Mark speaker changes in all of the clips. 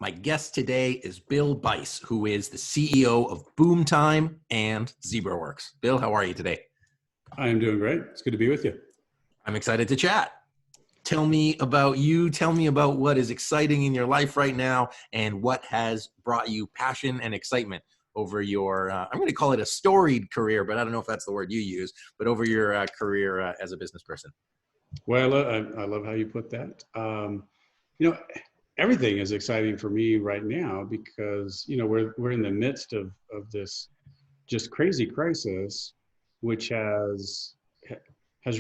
Speaker 1: My guest today is Bill Bice, who is the CEO of Boomtime and Zebraworks. Bill, how are you today?
Speaker 2: I am doing great. It's good to be with you.
Speaker 1: I'm excited to chat. Tell me about you. Tell me about what is exciting in your life right now and what has brought you passion and excitement over your, I'm going to call it a storied career, but I don't know if that's the word you use, but over your career as a business person.
Speaker 2: Well, I love how you put that. You know, everything is exciting for me right now because, we're in the midst of this just crazy crisis, which has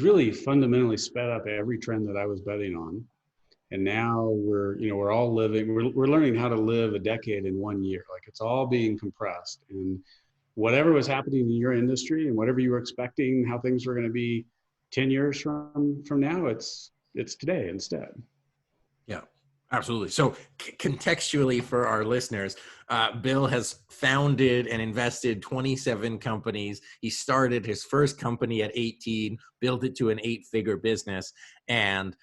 Speaker 2: really fundamentally sped up every trend that I was betting on. And now we're all living, we're learning how to live a decade in 1 year. Like it's all being compressed, and whatever was happening in your industry and whatever you were expecting, how things were going to be 10 years from now, it's today instead.
Speaker 1: Yeah, absolutely. So contextually for our listeners, Bill has founded and invested 27 companies. He started his first company at 18, built it to an 8-figure business, and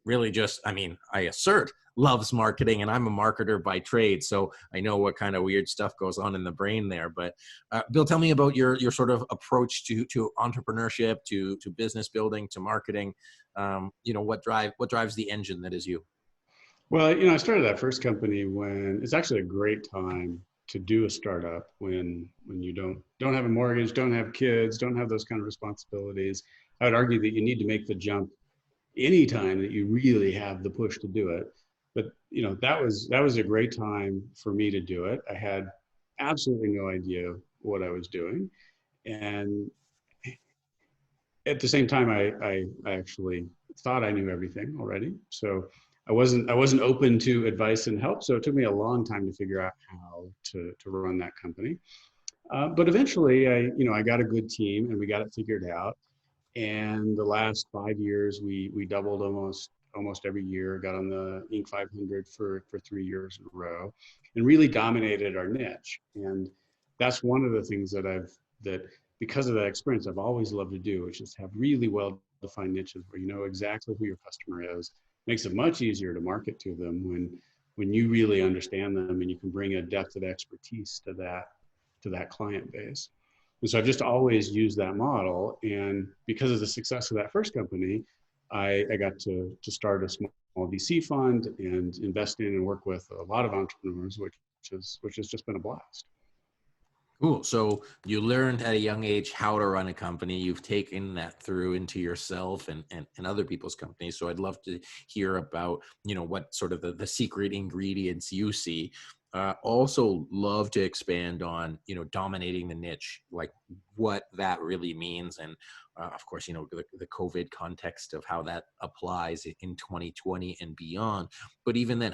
Speaker 1: really just, I assert, loves marketing, and I'm a marketer by trade, so I know what kind of weird stuff goes on in the brain there. But Bill, tell me about your sort of approach to entrepreneurship, to business building, to marketing. What drives the engine that is you?
Speaker 2: Well, I started that first company when it's actually a great time to do a startup when you don't have a mortgage, don't have kids, don't have those kind of responsibilities. I would argue that you need to make the jump anytime that you really have the push to do it. But that was a great time for me to do it. I had absolutely no idea what I was doing, and at the same time, I actually thought I knew everything already. So I wasn't open to advice and help. So it took me a long time to figure out how to run that company. But eventually, I got a good team and we got it figured out. And the last 5 years, we doubled almost every year. Got on the Inc. 500 for 3 years in a row, and really dominated our niche. And that's one of the things that because of that experience, I've always loved to do, which is have really well-defined niches where you know exactly who your customer is. Makes it much easier to market to them when you really understand them and you can bring a depth of expertise to that client base. And so I've just always used that model. And because of the success of that first company, I got to start a small VC fund and invest in and work with a lot of entrepreneurs, which has just been a blast.
Speaker 1: Cool. So you learned at a young age how to run a company. You've taken that through into yourself and other people's companies. So I'd love to hear about, what sort of the secret ingredients you see. Also love to expand on, dominating the niche, like what that really means. And of course, the COVID context of how that applies in 2020 and beyond. But even then,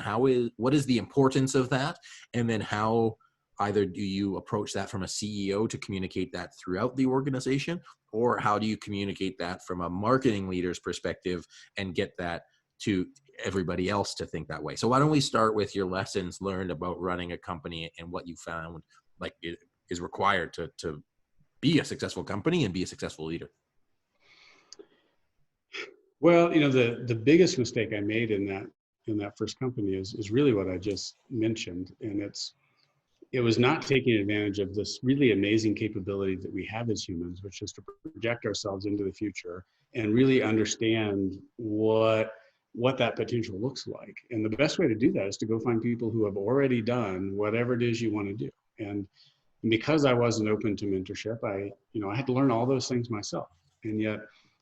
Speaker 1: what is the importance of that? And then how either do you approach that from a CEO to communicate that throughout the organization, or how do you communicate that from a marketing leader's perspective and get that to everybody else to think that way? So why don't we start with your lessons learned about running a company and what you found like it is required to be a successful company and be a successful leader?
Speaker 2: Well, the biggest mistake I made in that first company is really what I just mentioned, and it was not taking advantage of this really amazing capability that we have as humans, which is to project ourselves into the future and really understand what that potential looks like. And the best way to do that is to go find people who have already done whatever it is you want to do. And because I wasn't open to mentorship, I had to learn all those things myself. And yet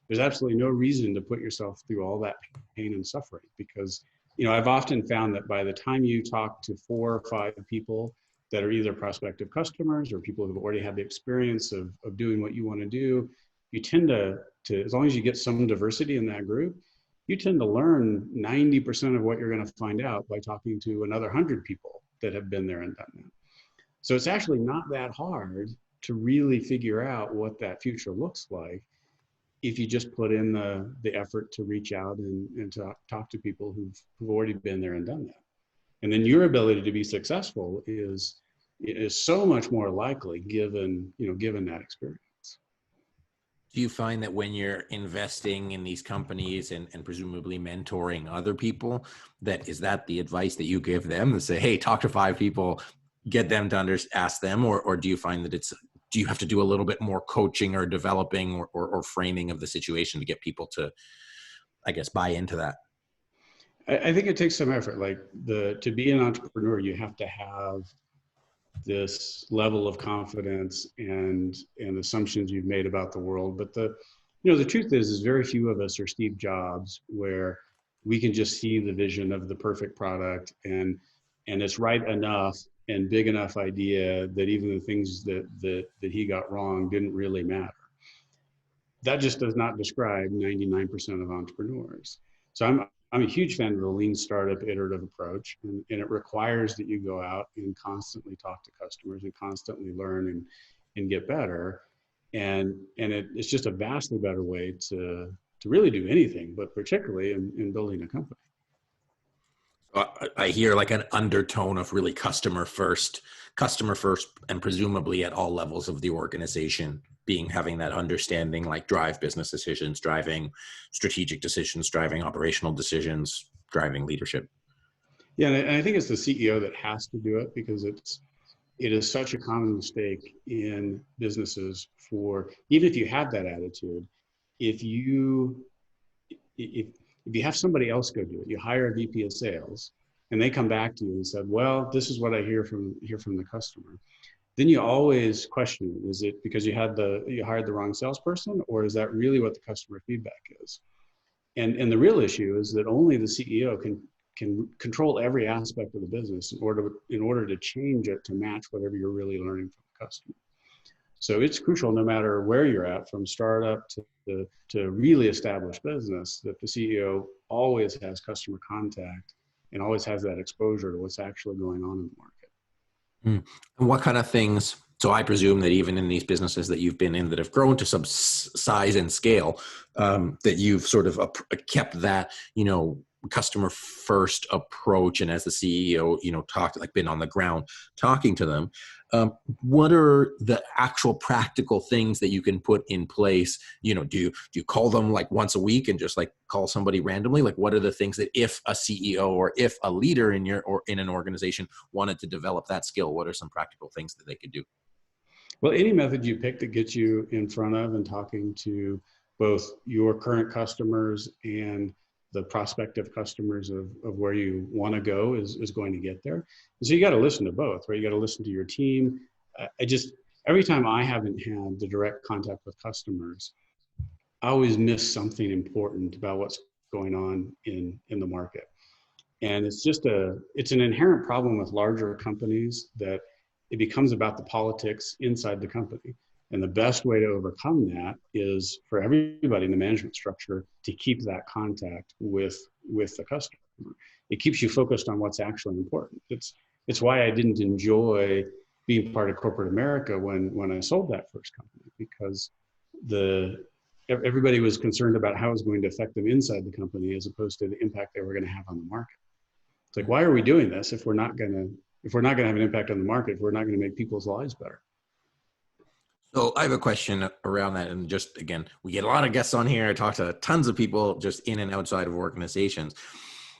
Speaker 2: there's absolutely no reason to put yourself through all that pain and suffering, because I've often found that by the time you talk to 4 or 5 people that are either prospective customers or people who've already had the experience of doing what you want to do, you tend to, as long as you get some diversity in that group, you tend to learn 90% of what you're going to find out by talking to another 100 people that have been there and done that. So it's actually not that hard to really figure out what that future looks like if you just put in the effort to reach out and to talk to people who've already been there and done that. And then your ability to be successful is so much more likely given that experience.
Speaker 1: Do you find that when you're investing in these companies and presumably mentoring other people, that is that the advice that you give them to say, hey, talk to 5 people, get them to ask them, or do you find that do you have to do a little bit more coaching or developing or framing of the situation to get people to, I guess, buy into that?
Speaker 2: I think it takes some effort. Like to be an entrepreneur, you have to have this level of confidence and assumptions you've made about the world. But the truth is very few of us are Steve Jobs, where we can just see the vision of the perfect product and it's right enough and big enough idea that even the things that he got wrong didn't really matter. That just does not describe 99% of entrepreneurs. So I'm a huge fan of the lean startup iterative approach, and it requires that you go out and constantly talk to customers and constantly learn and get better. It's just a vastly better way to really do anything, but particularly in building a company.
Speaker 1: I hear like an undertone of really customer first, and presumably at all levels of the organization being having that understanding, like drive business decisions, driving strategic decisions, driving operational decisions, driving leadership.
Speaker 2: Yeah, and I think it's the CEO that has to do it because it is such a common mistake in businesses for even if you have that attitude, if you if if you have somebody else go do it, you hire a VP of sales and they come back to you and said, well, this is what I hear from the customer. Then you always question, is it because you hired the wrong salesperson, or is that really what the customer feedback is? And the real issue is that only the CEO can control every aspect of the business in order to change it to match whatever you're really learning from the customer. So it's crucial, no matter where you're at, from startup to really established business, that the CEO always has customer contact and always has that exposure to what's actually going on in the market.
Speaker 1: And what kind of things? So I presume that even in these businesses that you've been in that have grown to some size and scale, that you've sort of kept that, customer first approach. And as the CEO, talked, like been on the ground talking to them. What are the actual practical things that you can put in place? Do you call them like once a week and just like call somebody randomly? Like, what are the things that if a CEO or if a leader in an organization wanted to develop that skill, what are some practical things that they could do?
Speaker 2: Well, any method you pick that gets you in front of and talking to both your current customers and the prospective customers of where you want to go is going to get there. And so you got to listen to both, right? You got to listen to your team. Every time I haven't had the direct contact with customers, I always miss something important about what's going on in the market. And it's an inherent problem with larger companies that it becomes about the politics inside the company. And the best way to overcome that is for everybody in the management structure to keep that contact with the customer. It keeps you focused on what's actually important. It's why I didn't enjoy being part of corporate America when I sold that first company, because everybody was concerned about how it was going to affect them inside the company as opposed to the impact they were going to have on the market. It's like, why are we doing this if we're not going to have an impact on the market, if we're not going to make people's lives better?
Speaker 1: So I have a question around that. And just, again, we get a lot of guests on here. I talk to tons of people just in and outside of organizations.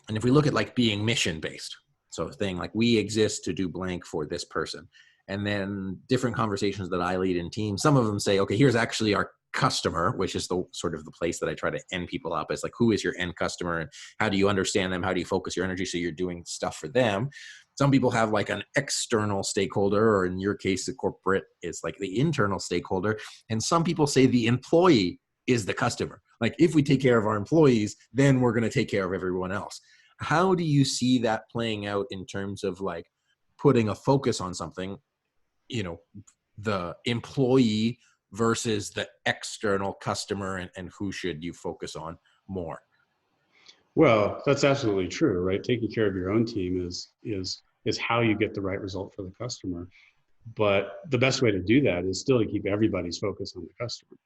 Speaker 1: And if we look at like being mission based, so a thing like we exist to do blank for this person. And then different conversations that I lead in teams, some of them say, okay, here's actually our customer, which is the sort of the place that I try to end people up as, like, who is your end customer and how do you understand them? How do you focus your energy so you're doing stuff for them? Some people have like an external stakeholder, or in your case, the corporate is like the internal stakeholder. And some people say the employee is the customer. Like, if we take care of our employees, then we're going to take care of everyone else. How do you see that playing out in terms of like putting a focus on something, the employee versus the external customer, and who should you focus on more?
Speaker 2: Well, that's absolutely true, right? Taking care of your own team is how you get the right result for the customer. But the best way to do that is still to keep everybody's focus on the customer.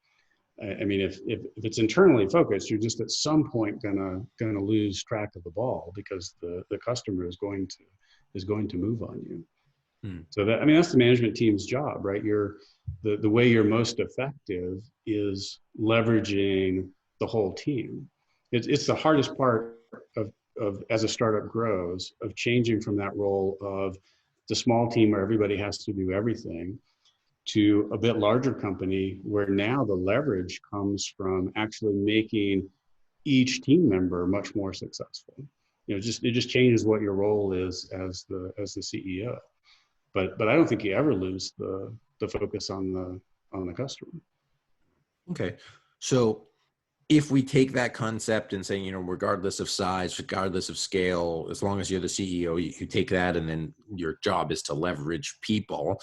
Speaker 2: I mean, if it's internally focused, you're just at some point gonna lose track of the ball because the customer is going to move on you.
Speaker 1: Hmm.
Speaker 2: So that, I mean, that's the management team's job, right? The way you're most effective is leveraging the whole team. It's the hardest part of as a startup grows, of changing from that role of the small team where everybody has to do everything to a bit larger company where now the leverage comes from actually making each team member much more successful. It just changes what your role is as the CEO. But I don't think you ever lose the focus on the customer.
Speaker 1: Okay. So if we take that concept and say, regardless of size, regardless of scale, as long as you're the CEO, you take that and then your job is to leverage people.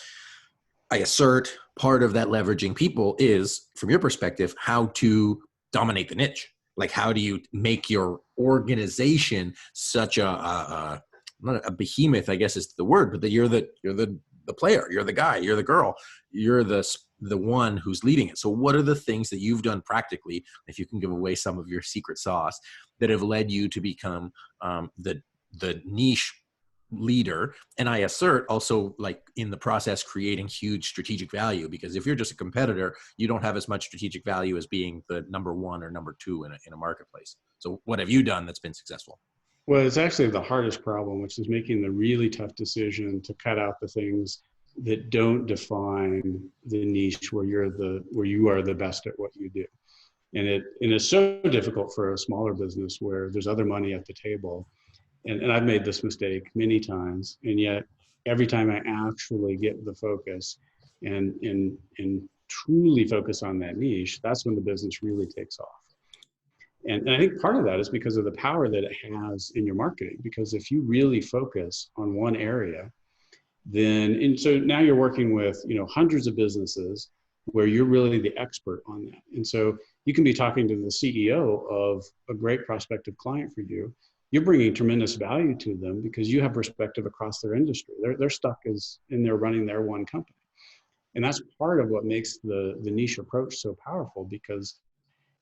Speaker 1: I assert part of that leveraging people is, from your perspective, how to dominate the niche. Like, how do you make your organization such not a behemoth, I guess is the word, but that you're the player, you're the guy, you're the girl, you're the one who's leading it. So what are the things that you've done practically, if you can give away some of your secret sauce, that have led you to become the niche leader? And I assert also, like, in the process, creating huge strategic value, because if you're just a competitor, you don't have as much strategic value as being the number one or number two in a marketplace. So what have you done that's been successful?
Speaker 2: Well, it's actually the hardest problem, which is making the really tough decision to cut out the things that don't define the niche where you are the best at what you do. And it's so difficult for a smaller business where there's other money at the table. And I've made this mistake many times, and yet every time I actually get the focus and truly focus on that niche, that's when the business really takes off. And I think part of that is because of the power that it has in your marketing. Because if you really focus on one area, then, and so now you're working with, hundreds of businesses where you're really the expert on that. And so you can be talking to the CEO of a great prospective client for you. You're bringing tremendous value to them because you have perspective across their industry. They're stuck as in there running their one company. And that's part of what makes the niche approach so powerful, because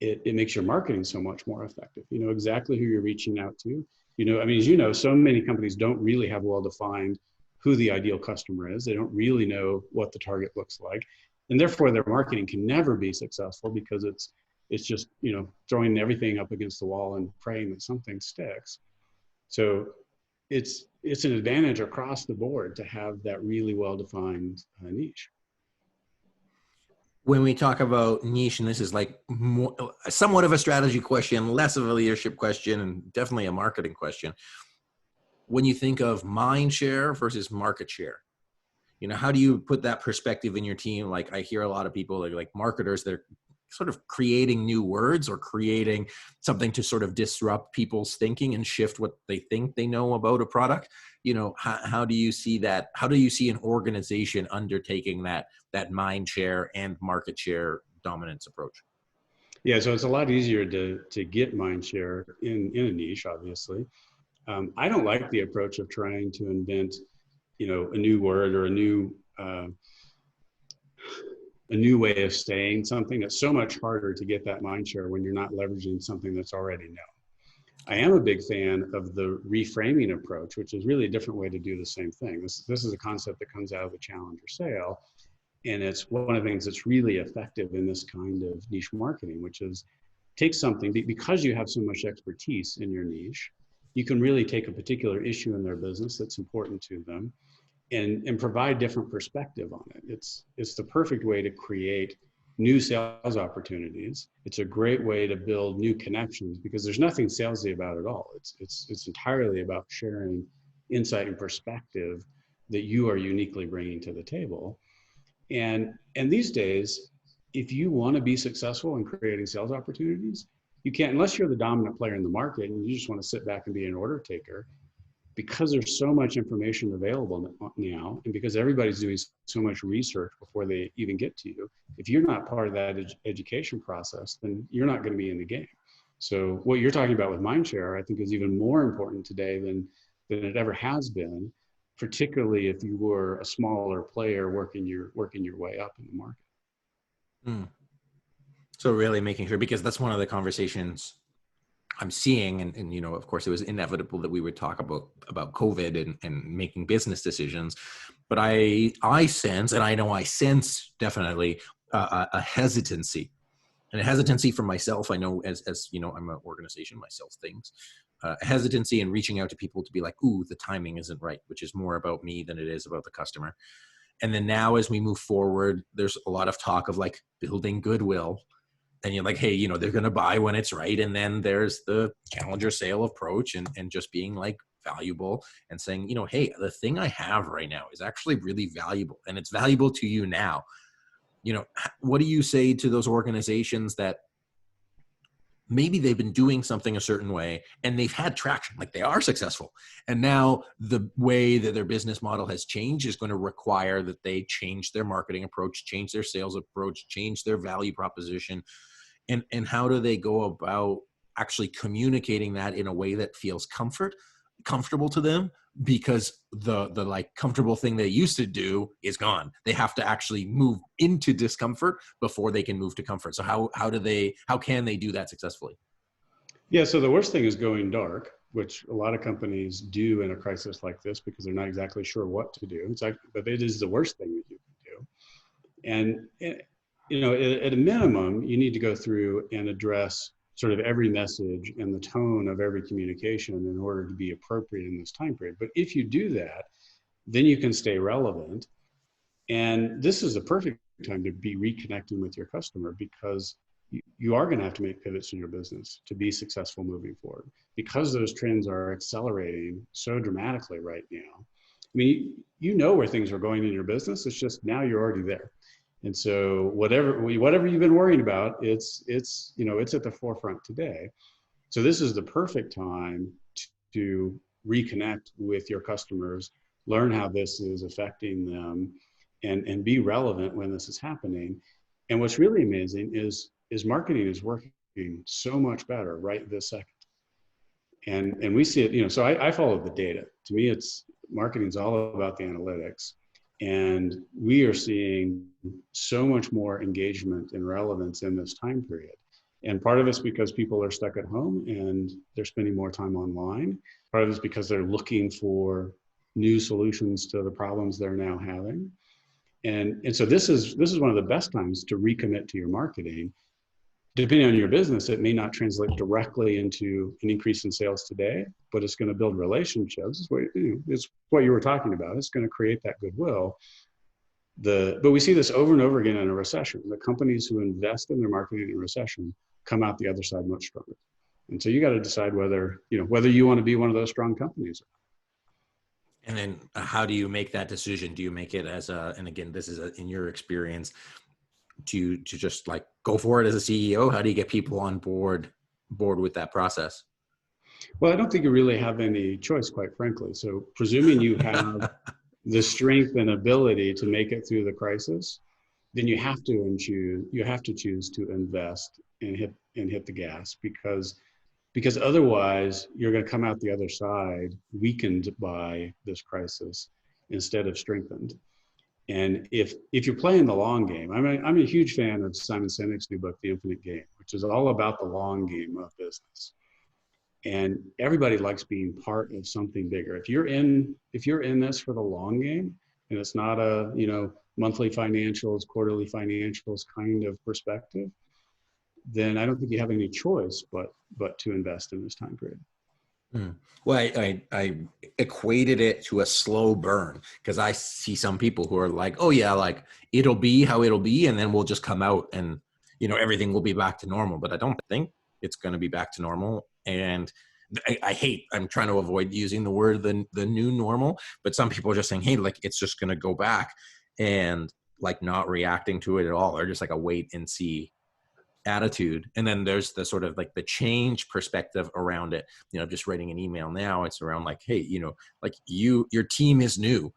Speaker 2: it makes your marketing so much more effective. You know exactly who you're reaching out to. I mean, as you know, so many companies don't really have well defined who the ideal customer is. They don't really know what the target looks like. And therefore their marketing can never be successful, because it's just, throwing everything up against the wall and praying that something sticks. So it's an advantage across the board to have that really well defined niche.
Speaker 1: When we talk about niche, and this is like more, somewhat of a strategy question, less of a leadership question, and definitely a marketing question. When you think of mind share versus market share, how do you put that perspective in your team? Like, I hear a lot of people like marketers, they're sort of creating new words or creating something to sort of disrupt people's thinking and shift what they think they know about a product. How do you see that? How do you see an organization undertaking that mind share and market share dominance approach?
Speaker 2: Yeah, so it's a lot easier to get mind share in a niche, obviously. I don't like the approach of trying to invent, a new word or a new way of saying something. It's so much harder to get that mind share when you're not leveraging something that's already known. I am a big fan of the reframing approach, which is really a different way to do the same thing. This is a concept that comes out of the Challenger sale. And it's one of the things that's really effective in this kind of niche marketing, which is take something, because you have so much expertise in your niche, you can really take a particular issue in their business that's important to them and provide different perspective on it. It's the perfect way to create new sales opportunities. It's a great way to build new connections, because there's nothing salesy about it all. It's entirely about sharing insight and perspective that you are uniquely bringing to the table. And these days, if you want to be successful in creating sales opportunities, you can't, unless you're the dominant player in the market and you just want to sit back and be an order taker, because there's so much information available now, and because everybody's doing so much research before they even get to you. If you're not part of that education process, then you're not going to be in the game. So what you're talking about with mindshare, I think, is even more important today than it ever has been, particularly if you were a smaller player working your way up in the market.
Speaker 1: Mm. So really making sure, because that's one of the conversations I'm seeing, and of course, it was inevitable that we would talk about COVID and making business decisions. but I sense, and I know I sense definitely a hesitancy, and a hesitancy from myself. I know as you know, I'm an organization myself, things, a hesitancy in reaching out to people to be like, ooh, the timing isn't right, which is more about me than it is about the customer. And then now as we move forward, there's a lot of talk of like building goodwill, and you're like, hey, you know, they're going to buy when it's right. And then there's the challenger sale approach, and just being like valuable and saying, you know, hey, the thing I have right now is actually really valuable, and it's valuable to you now. You know, what do you say to those organizations that maybe they've been doing something a certain way and they've had traction, like they are successful, and now the way that their business model has changed is going to require that they change their marketing approach, change their sales approach, change their value proposition, and how do they go about actually communicating that in a way that feels comfortable to them, because the like comfortable thing they used to do is gone. They have to actually move into discomfort before they can move to comfort. So how can they do that successfully?
Speaker 2: Yeah, so the worst thing is going dark, which a lot of companies do in a crisis like this because they're not exactly sure what to do. It's like, but it is the worst thing that you can do. And you know, at a minimum, you need to go through and address sort of every message and the tone of every communication in order to be appropriate in this time period. But if you do that, then you can stay relevant. And this is a perfect time to be reconnecting with your customer, because you are going to have to make pivots in your business to be successful moving forward, because those trends are accelerating so dramatically right now. I mean, you know where things are going in your business. It's just now you're already there. And so whatever you've been worrying about, it's you know, it's at the forefront today. So this is the perfect time to reconnect with your customers, learn how this is affecting them, and be relevant when this is happening. And what's really amazing is marketing is working so much better right this second. And we see it, you know, so I follow the data. To me, it's marketing is all about the analytics. And we are seeing so much more engagement and relevance in this time period. And part of it's because people are stuck at home and they're spending more time online. Part of it's because they're looking for new solutions to the problems they're now having. And so this is one of the best times to recommit to your marketing. Depending on your business, it may not translate directly into an increase in sales today, but it's going to build relationships. It's what you were talking about. It's going to create that goodwill. But we see this over and over again in a recession. The companies who invest in their marketing in a recession come out the other side much stronger. And so you got to decide whether you want to be one of those strong companies.
Speaker 1: And then how do you make that decision? Do you make it as and again, this is in your experience, to just like go for it as a CEO? How do you get people on board with that process?
Speaker 2: Well, I don't think you really have any choice, quite frankly. So presuming you have the strength and ability to make it through the crisis, then you have to choose to invest and hit the gas, because otherwise you're going to come out the other side weakened by this crisis instead of strengthened. And if you're playing the long game, I'm a huge fan of Simon Sinek's new book, The Infinite Game, which is all about the long game of business. And everybody likes being part of something bigger. If you're in this for the long game, and it's not a, you know, monthly financials, quarterly financials kind of perspective, then I don't think you have any choice but to invest in this time period.
Speaker 1: Well, I equated it to a slow burn, because I see some people who are like, oh yeah, like it'll be how it'll be, and then we'll just come out and, you know, everything will be back to normal. But I don't think it's going to be back to normal. And I'm trying to avoid using the word the new normal, but some people are just saying, hey, like it's just going to go back, and like not reacting to it at all, or just like a wait and see attitude. And then there's the sort of like the change perspective around it. You know, just writing an email now, it's around like, hey, you know, like your team is new.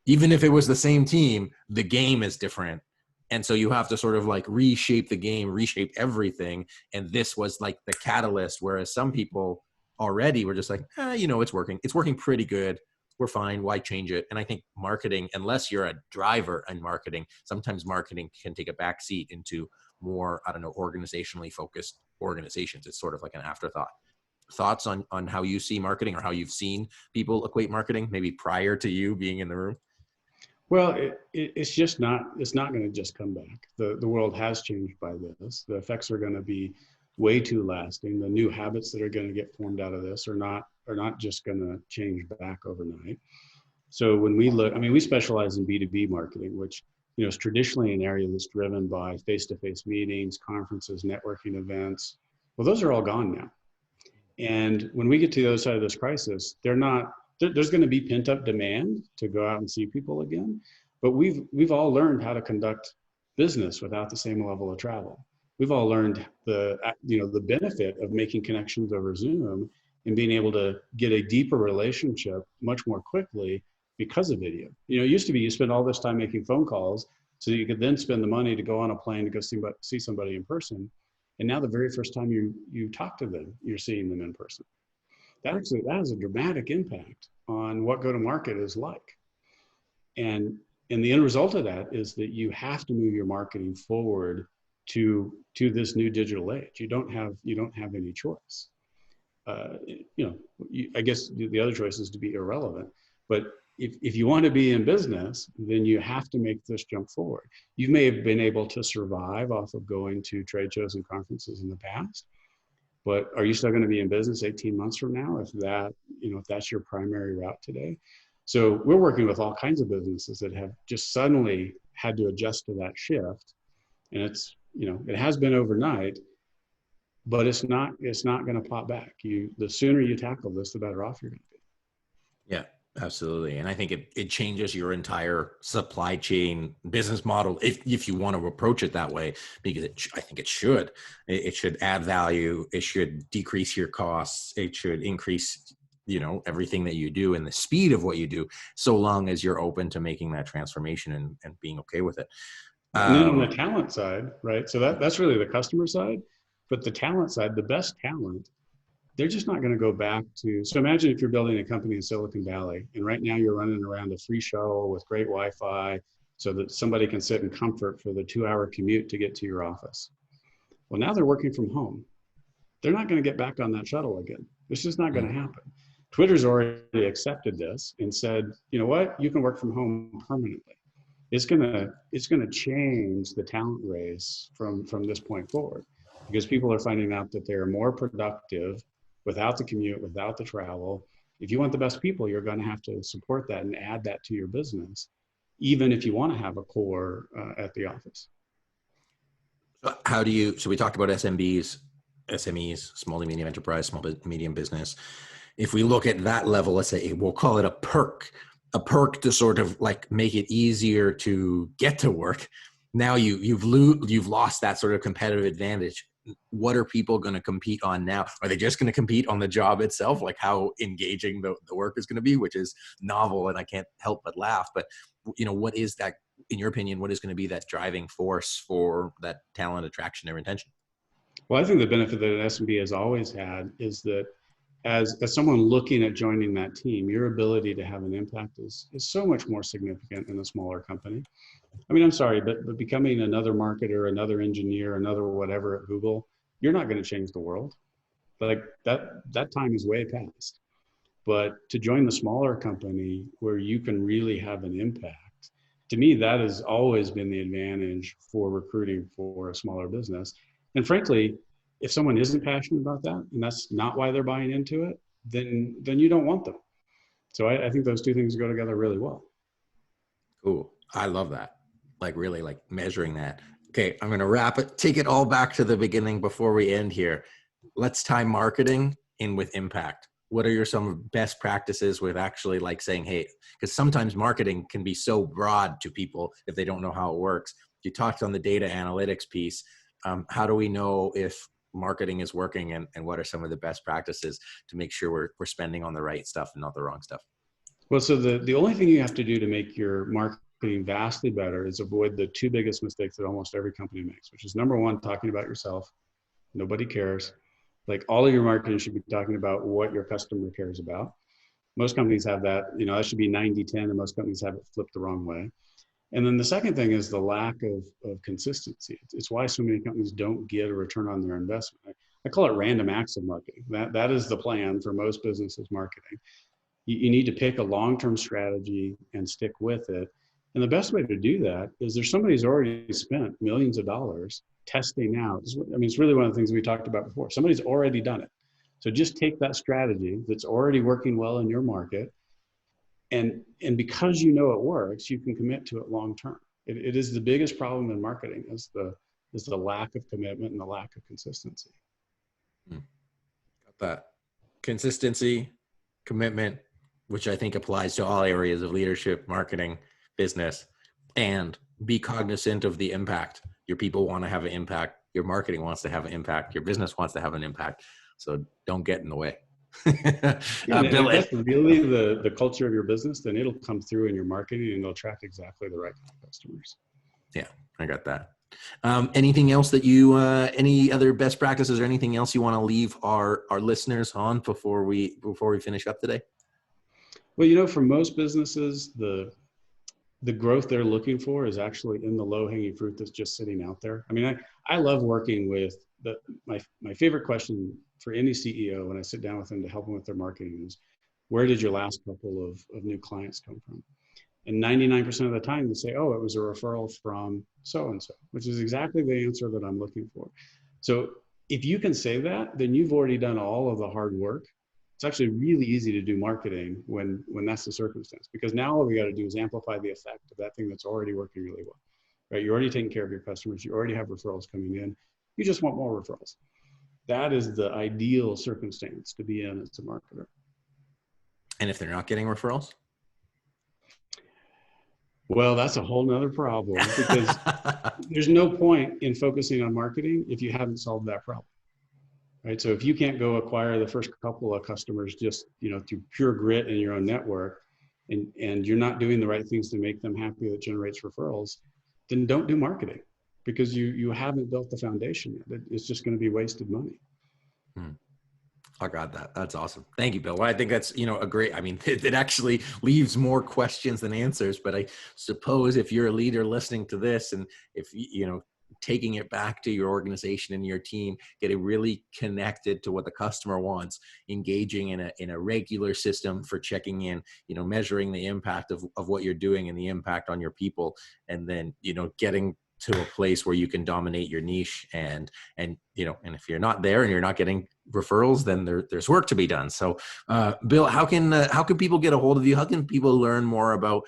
Speaker 1: Even if it was the same team, the game is different. And so you have to sort of like reshape the game, reshape everything. And this was like the catalyst, whereas some people already were just like, you know, it's working pretty good, we're fine, why change it? And I think marketing, unless you're a driver in marketing, sometimes marketing can take a backseat into more, I don't know, organizationally focused organizations. It's sort of like an afterthought. Thoughts on how you see marketing, or how you've seen people equate marketing, maybe prior to you being in the room?
Speaker 2: Well, it's just not, it's not going to just come back. The world has changed by this. The effects are going to be way too lasting. The new habits that are going to get formed out of this are not just going to change back overnight. So when we look, I mean, we specialize in B2B marketing, which, you know, is traditionally an area that's driven by face-to-face meetings, conferences, networking events. Well, those are all gone now. And when we get to the other side of this crisis, there's going to be pent up demand to go out and see people again. But we've all learned how to conduct business without the same level of travel. We've all learned the benefit of making connections over Zoom and being able to get a deeper relationship much more quickly because of video. You know, it used to be you spend all this time making phone calls so that you could then spend the money to go on a plane to go see somebody in person. And now the very first time you talk to them, you're seeing them in person. That has a dramatic impact on what go-to-market is like. And the end result of that is that you have to move your marketing forward to this new digital age. You don't have any choice. I guess the other choice is to be irrelevant. But if you want to be in business, then you have to make this jump forward. You may have been able to survive off of going to trade shows and conferences in the past, but are you still going to be in business 18 months from now if that's your primary route today? So we're working with all kinds of businesses that have just suddenly had to adjust to that shift. And it has been overnight, but it's not going to pop back. The sooner you tackle this, the better off you're going to be.
Speaker 1: Yeah, absolutely. And I think it changes your entire supply chain business model if you want to approach it that way, because I think it should. It should add value. It should decrease your costs. It should increase, everything that you do and the speed of what you do, so long as you're open to making that transformation and being okay with it.
Speaker 2: And then on the talent side, right? So that's really the customer side, but the talent side, the best talent, they're just not going to go back to. So imagine if you're building a company in Silicon Valley and right now you're running around a free shuttle with great Wi-Fi so that somebody can sit in comfort for the 2-hour commute to get to your office. Well, now they're working from home. They're not going to get back on that shuttle again. It's just not going to happen. Twitter's already accepted this and said, you know what, you can work from home permanently. It's gonna change the talent race from this point forward, because people are finding out that they're more productive without the commute, without the travel. If you want the best people, you're going to have to support that and add that to your business, even if you want to have a core at the office.
Speaker 1: So we talked about SMEs, small to medium enterprise, small to medium business. If we look at that level, let's say we'll call it a perk to sort of like make it easier to get to work. Now you've lost that sort of competitive advantage. What are people going to compete on now? Are they just going to compete on the job itself, like how engaging the work is going to be, which is novel, and I can't help but laugh. But what is that, in your opinion, what is going to be that driving force for that talent attraction and retention?
Speaker 2: Well, I think the benefit that an SMB has always had is that as someone looking at joining that team, your ability to have an impact is so much more significant in a smaller company. I mean, I'm sorry, but becoming another marketer, another engineer, another whatever at Google, you're not going to change the world. Like that time is way past. But to join the smaller company where you can really have an impact, to me, that has always been the advantage for recruiting for a smaller business. And frankly, if someone isn't passionate about that, and that's not why they're buying into it, then you don't want them. So I think those two things go together really well.
Speaker 1: Cool. I love that. Like really like measuring that. Okay, I'm going to wrap it, take it all back to the beginning before we end here. Let's tie marketing in with impact. What are some best practices with actually like saying, hey, because sometimes marketing can be so broad to people if they don't know how it works. You talked on the data analytics piece. How do we know if marketing is working, and what are some of the best practices to make sure we're spending on the right stuff and not the wrong stuff?
Speaker 2: Well, so the only thing you have to do to make your marketing vastly better is avoid the two biggest mistakes that almost every company makes, which is number one, talking about yourself. Nobody cares. Like all of your marketing should be talking about what your customer cares about. Most companies have that, that should be 90-10, and most companies have it flipped the wrong way. And then the second thing is the lack of consistency. It's why so many companies don't get a return on their investment. I call it random acts of marketing. That is the plan for most businesses marketing. You need to pick a long-term strategy and stick with it. And the best way to do that is there's somebody who's already spent millions of dollars testing out. I mean, it's really one of the things we talked about before. Somebody's already done it. So just take that strategy that's already working well in your market, and because you know it works, you can commit to it long term. It is the biggest problem in marketing is the lack of commitment and the lack of consistency.
Speaker 1: Got that. Consistency, commitment, which I think applies to all areas of leadership, marketing, business, and be cognizant of the impact. Your people want to have an impact. Your marketing wants to have an impact. Your business wants to have an impact. So don't get in the way.
Speaker 2: Yeah, and
Speaker 1: Bill,
Speaker 2: if that's really the culture of your business, then it'll come through in your marketing and it'll attract exactly the right kind of customers.
Speaker 1: Yeah, I got that. Anything else that you, any other best practices or anything else you want to leave our listeners on before we finish up today?
Speaker 2: Well, you know, for most businesses, the growth they're looking for is actually in the low-hanging fruit that's just sitting out there. I mean, I love working with my favorite question for any CEO when I sit down with them to help them with their marketing is, where did your last couple of new clients come from? And 99% of the time they say, oh, it was a referral from so-and-so, which is exactly the answer that I'm looking for. So if you can say that, then you've already done all of the hard work. It's actually really easy to do marketing when that's the circumstance, because now all we got to do is amplify the effect of that thing that's already working really well, right? You're already taking care of your customers. You already have referrals coming in. You just want more referrals. That is the ideal circumstance to be in as a marketer.
Speaker 1: And if they're not getting referrals?
Speaker 2: Well, that's a whole nother problem, because there's no point in focusing on marketing if you haven't solved that problem, right? So if you can't go acquire the first couple of customers just, through pure grit in your own network, and you're not doing the right things to make them happy that generates referrals, then don't do marketing, because you haven't built the foundation yet. It's just going to be wasted money.
Speaker 1: I got that. That's awesome. Thank you, Bill. Well, I think that's, a great, it actually leaves more questions than answers, but I suppose if you're a leader listening to this, and if, taking it back to your organization and your team, getting really connected to what the customer wants, engaging in a regular system for checking in, measuring the impact of what you're doing and the impact on your people, and then, getting to a place where you can dominate your niche, and if you're not there and you're not getting referrals, then there's work to be done. So Bill, how can people get a hold of you? How can people learn more about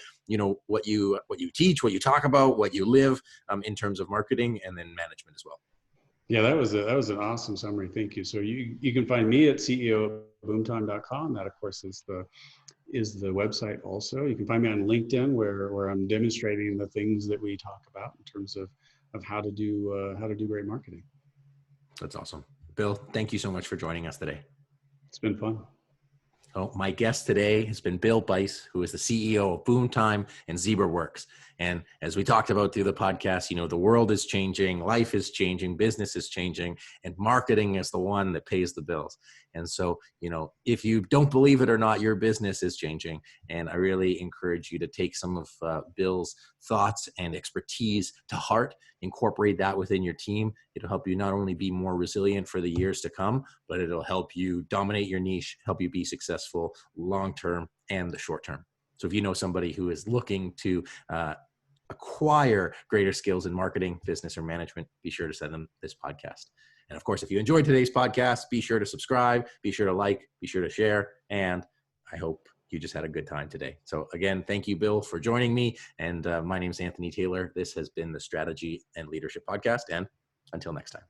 Speaker 1: what you teach, what you talk about, what you live, in terms of marketing and then management as well?
Speaker 2: Yeah, that was an awesome summary. Thank you. So you can find me at CEO@boomtime.com. That, of course, is the website. Also, you can find me on LinkedIn, where I'm demonstrating the things that we talk about in terms of how to do great marketing.
Speaker 1: That's awesome. Bill, thank you so much for joining us today.
Speaker 2: It's been fun.
Speaker 1: Oh, my guest today has been Bill Bice, who is the CEO of Boomtime and Zebraworks. And as we talked about through the podcast, the world is changing, life is changing, business is changing, and marketing is the one that pays the bills. And so, if you don't believe it or not, your business is changing. And I really encourage you to take some of Bill's thoughts and expertise to heart, incorporate that within your team. It'll help you not only be more resilient for the years to come, but it'll help you dominate your niche, help you be successful long-term and the short term. So if you know somebody who is looking to acquire greater skills in marketing, business, or management, be sure to send them this podcast. And of course, if you enjoyed today's podcast, be sure to subscribe, be sure to like, be sure to share. And I hope you just had a good time today. So again, thank you, Bill, for joining me. And my name is Anthony Taylor. This has been the Strategy and Leadership Podcast. And until next time.